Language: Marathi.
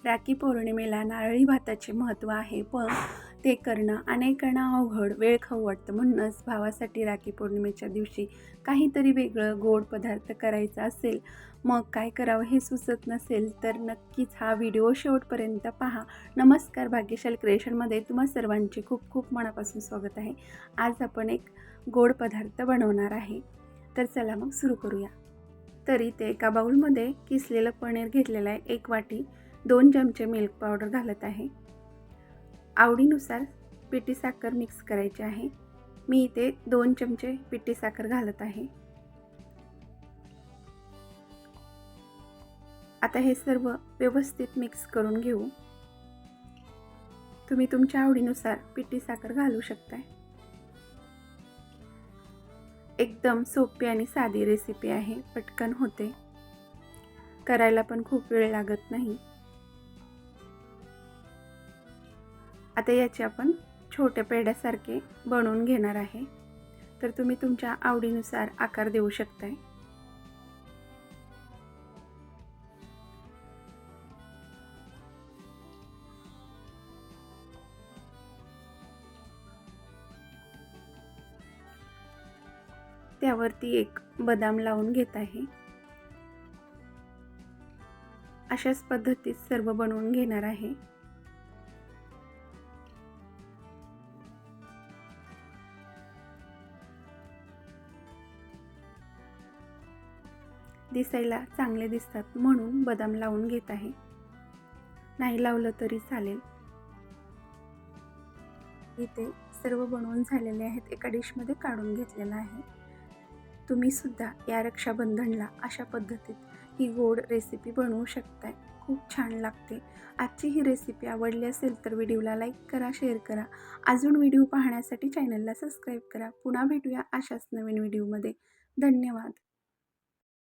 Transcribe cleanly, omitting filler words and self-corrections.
राखी पौर्णिमेला नारळी भाताचे महत्त्व आहे, पण ते करणं अनेकांना अवघड, वेळ खाऊ वाटतं. म्हणूनच भावासाठी राखी पौर्णिमेच्या दिवशी काहीतरी वेगळं गोड पदार्थ करायचा असेल, मग काय करावं हे सुचत नसेल तर नक्कीच हा व्हिडिओ शेवटपर्यंत पहा. नमस्कार, भाग्यशाली क्रिएशनमध्ये तुम्हा सर्वांचे खूप खूप मनापासून स्वागत आहे. आज आपण एक गोड पदार्थ बनवणार आहे, तर चला मग सुरू करूया. तर इथे एका बाउलमध्ये किसलेलं पनीर घेतलेलं आहे, 1 वाटी. 2 चमचे मिल्क पावडर घालत आहे. आवडीनुसार पिठी साखर मिक्स करायची आहे. मी इथे 2 चमचे पिठी साखर घालत आहे. आता हे सर्व व्यवस्थित मिक्स करून घेऊ. तुम्ही तुमच्या आवडीनुसार पिठी साखर घालू शकता. एकदम सोपी आणि साधी रेसिपी आहे, पटकन होते, करायला पण खूप वेळ लागत नाही. आता याचे आपण छोट्या पेढ्यासारखे बनवून घेणार आहे, तर तुम्ही तुमच्या आवडीनुसार आकार देऊ शकताय. त्यावरती एक बदाम लावून घेत आहे. अशाच पद्धतीत सर्व बनवून घेणार आहे. दिसायला चांगले दिसतात म्हणून बदाम लावून घेत आहे, नाही लावलं तरी चालेल. इथे सर्व बनवून झालेले आहेत, एका डिशमध्ये काढून घेतलेला आहे. तुम्ही सुद्धा या रक्षाबंधनला अशा पद्धतीत ही गोड रेसिपी बनवू शकताय, खूप छान लागते. आजची ही रेसिपी आवडली असेल तर व्हिडिओला लाईक करा, शेअर करा. अजून व्हिडिओ पाहण्यासाठी चॅनलला सबस्क्राईब करा. पुन्हा भेटूया अशाच नवीन व्हिडिओमध्ये. धन्यवाद.